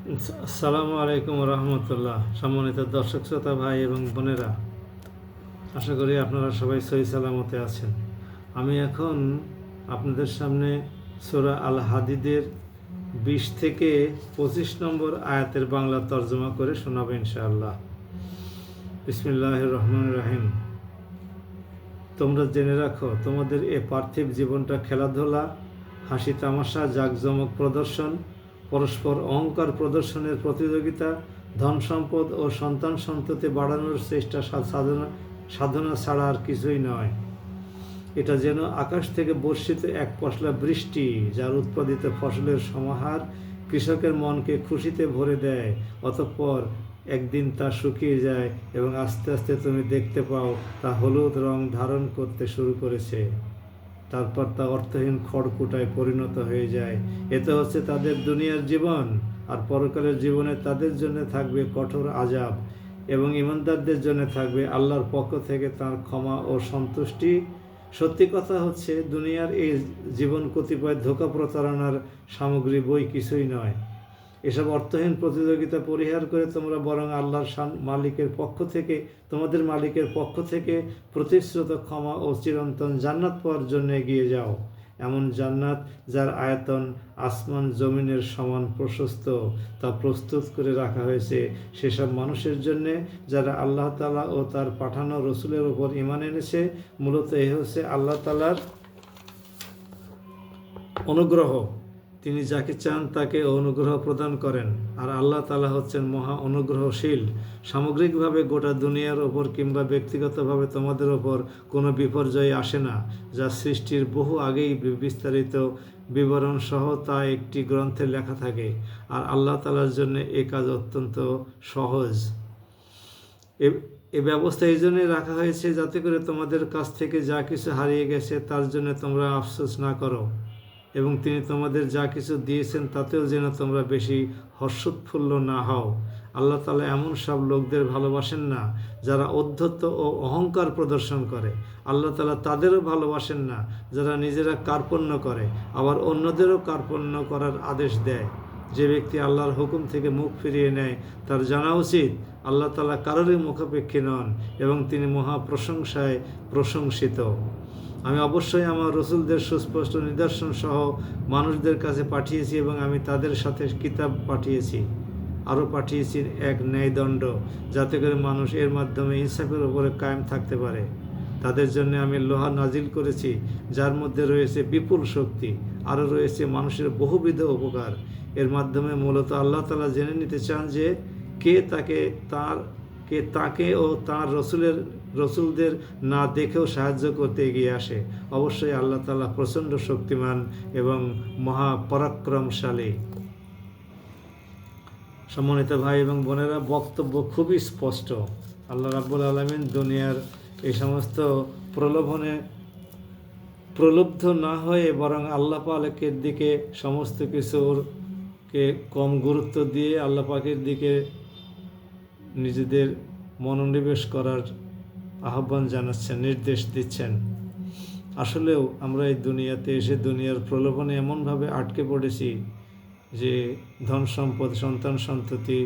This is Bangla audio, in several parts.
আসসালামু আলাইকুম রহমতুল্লাহ। সম্মানিত দর্শক শ্রোতা ভাই এবং বোনেরা, আশা করি আপনারা সবাই সহি সালামতে আছেন। আমি এখন আপনাদের সামনে সূরা আল হাদিদের 20 থেকে 25 নম্বর আয়াতের বাংলা তর্জমা করে শোনাবো ইনশাআল্লাহ। বিসমিল্লাহির রহমানির রহিম। তোমরা জেনে রাখো, তোমাদের এ পার্থিব জীবনটা খেলাধুলা, হাসি তামাশা, জাঁকজমক প্রদর্শন, পরস্পর অহংকার প্রদর্শনের প্রতিযোগিতা, ধন সম্পদ ও সন্তান সন্ততি বাড়ানোর চেষ্টা সাধনা ছাড়া আর কিছুই নয়। এটা যেন আকাশ থেকে বর্ষিত এক পশলা বৃষ্টি, যার উৎপাদিত ফসলের সমাহার কৃষকের মনকে খুশিতে ভরে দেয়। অতঃপর একদিন তা শুকিয়ে যায় এবং আস্তে আস্তে তুমি দেখতে পাও তা হলুদ রং ধারণ করতে শুরু করেছে। তারপর তা অর্থহীন খড়কুটায় পরিণত হয়ে যায়। এতে হচ্ছে তাদের দুনিয়ার জীবন, আর পরকালের জীবনে তাদের জন্য থাকবে কঠোর আযাব এবং ঈমানদারদের জন্য থাকবে আল্লাহর পক্ষ থেকে তাঁর ক্ষমা ও সন্তুষ্টি। সত্যি কথা হচ্ছে, দুনিয়ার এই জীবন কতিপয় ধোঁকা প্রতারণার সামগ্রী, বই কিছুই নয়। এসব অর্থহীন প্রতিযোগিতা পরিহার করে তোমরা বরং আল্লাহর মালিকের পক্ষ থেকে, তোমাদের মালিকের পক্ষ থেকে প্রতিশ্রুত ক্ষমা ও চিরন্তন জান্নাত পাওয়ার জন্য এগিয়ে যাও। এমন জান্নাত যার আয়তন আসমান জমিনের সমান প্রশস্ত, তা প্রস্তুত করে রাখা হয়েছে সেসব মানুষের জন্যে যারা আল্লাহ তাআলা ও তার পাঠানো রসুলের উপর ঈমান এনেছে। মূলত এই হচ্ছে আল্লাহ তাআলার অনুগ্রহ। তিনি যাকে চান তাকে অনুগ্রহ প্রদান করেন, আর আল্লাহ তাআলা হচ্ছেন মহা অনুগ্রহশীল। সামগ্রিকভাবে গোটা দুনিয়ার ওপর কিংবা ব্যক্তিগতভাবে তোমাদের ওপর কোনো বিপর্যয় আসে না, যা সৃষ্টির বহু আগেই বিস্তারিত বিবরণ সহ তা একটি গ্রন্থে লেখা থাকে। আর আল্লাহ তাআলার জন্য এ কাজ অত্যন্ত সহজ। এ ব্যবস্থা এই জন্যই রাখা হয়েছে যাতে করে তোমাদের কাছ থেকে যা কিছু হারিয়ে গেছে তার জন্য তোমরা আফসোস না করো, এবং তিনি তোমাদের যা কিছু দিয়েছেন তাতেও যেন তোমরা বেশি হর্ষোৎফুল্ল না হও। আল্লাহ তাআলা এমন সব লোকদের ভালোবাসেন না যারা অধ্যত্ত ও অহংকার প্রদর্শন করে। আল্লাহ তাআলা তাদেরও ভালোবাসেন না যারা নিজেরা কার্পণ্য করে, আবার অন্যদেরও কার্পণ্য করার আদেশ দেয়। যে ব্যক্তি আল্লাহর হুকুম থেকে মুখ ফিরিয়ে নেয় তার জানা উচিত আল্লাহ তাআলা কারোরই মুখাপেক্ষী নন এবং তিনি মহা প্রশংসায় প্রশংসিত। আমি অবশ্যই আমার রসুলদের সুস্পষ্ট নিদর্শন সহ মানুষদের কাছে পাঠিয়েছি, এবং আমি তাদের সাথে কিতাব পাঠিয়েছি। আরও পাঠিয়েছি এক ন্যায়দণ্ড, যাতে করে মানুষ এর মাধ্যমে ইনসাফের উপরে কায়েম থাকতে পারে। তাদের জন্য আমি লোহা নাজিল করেছি, যার মধ্যে রয়েছে বিপুল শক্তি, আরও রয়েছে মানুষের বহুবিধ উপকার। এর মাধ্যমে মূলত আল্লাহ তাআলা জেনে নিতে চান যে কে তাকে ও তাঁর রসুলদের না দেখেও সাহায্য করতে এগিয়ে আসে। অবশ্যই আল্লাহ তাআলা প্রচণ্ড শক্তিমান এবং মহাপরাক্রমশালী। সম্মানিত ভাই এবং বোনেরা, বক্তব্য খুবই স্পষ্ট। আল্লাহ রাব্বুল আলামিন দুনিয়ার এই সমস্ত প্রলোভনে প্রলুব্ধ না হয়ে বরং আল্লাহ পাকের দিকে সমস্ত কিছুকে কম গুরুত্ব দিয়ে আল্লাহ পাকের দিকে নিজেদের মনোনিবেশ করার আহ্বান জানাচ্ছেন, নির্দেশ দিচ্ছেন। আসলেও আমরা এই দুনিয়াতে এসে দুনিয়ার প্রলোভনে এমনভাবে আটকে পড়েছি যে ধন সম্পদ, সন্তান সন্ততি,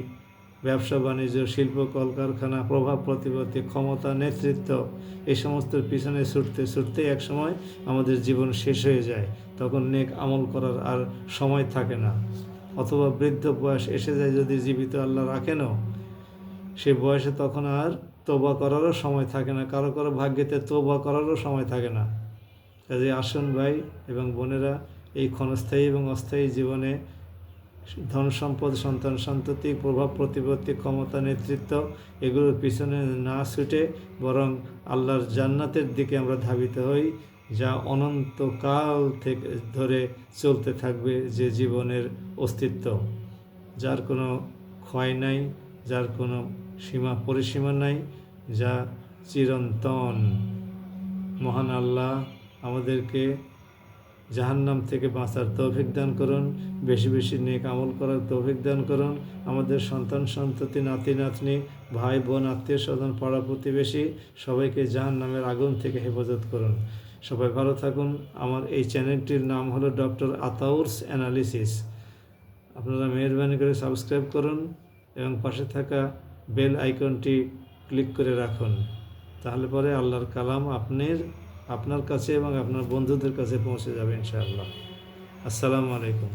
ব্যবসা বাণিজ্য, শিল্প কলকারখানা, প্রভাব প্রতিপত্তি, ক্ষমতা, নেতৃত্ব, এই সমস্তের পিছনে ছুটতে ছুটতে একসময় আমাদের জীবন শেষ হয়ে যায়। তখন নেক আমল করার আর সময় থাকে না, অথবা বৃদ্ধ বয়স এসে যায় যদি জীবিত আল্লাহ রাখেনও, সে বয়সে তখন আর তওবা করারও সময় থাকে না, কারো কারো ভাগ্যেতে তওবা করারও সময় থাকে না। কাজে আসুন ভাই এবং বোনেরা, এই ক্ষণস্থায়ী এবং অস্থায়ী জীবনে ধন সম্পদ, সন্তান সন্ততি, প্রভাব প্রতিপত্তি, ক্ষমতা, নেতৃত্ব, এগুলোর পিছনে না ছুটে বরং আল্লাহর জান্নাতের দিকে আমরা ধাবিত হই, যা অনন্তকাল থেকে ধরে চলতে থাকবে, যে জীবনের অস্তিত্ব, যার কোনো ক্ষয় নাই, যার কোনো সীমা পরিসীমা নাই, যা চিরন্তন। মহান আল্লাহ আমাদেরকে জাহান্নাম থেকে বাঁচার তৌফিক দান করুন, বেশি বেশি নেক আমল করার তৌফিক দান করুন। আমাদের সন্তান সন্ততি, নাতি নাতনি, ভাই বোন, আত্মীয় স্বজন, পাড়া প্রতিবেশী সবাইকে জাহান্নামের আগুন থেকে হেফাজত করুন। সবাই ভালো থাকুন। আমার এই চ্যানেলটির নাম হলো ডক্টর আতাউরস অ্যানালিসিস। আপনারা মেহেরবানি করে সাবস্ক্রাইব করুন এবং পাশে থাকা বেল আইকনটি ক্লিক করে রাখুন। তাহলে পরে আল্লাহর কালাম আপনার কাছে এবং আপনার বন্ধুদের কাছে পৌঁছে যাবে ইনশাআল্লাহ। আসসালামু আলাইকুম।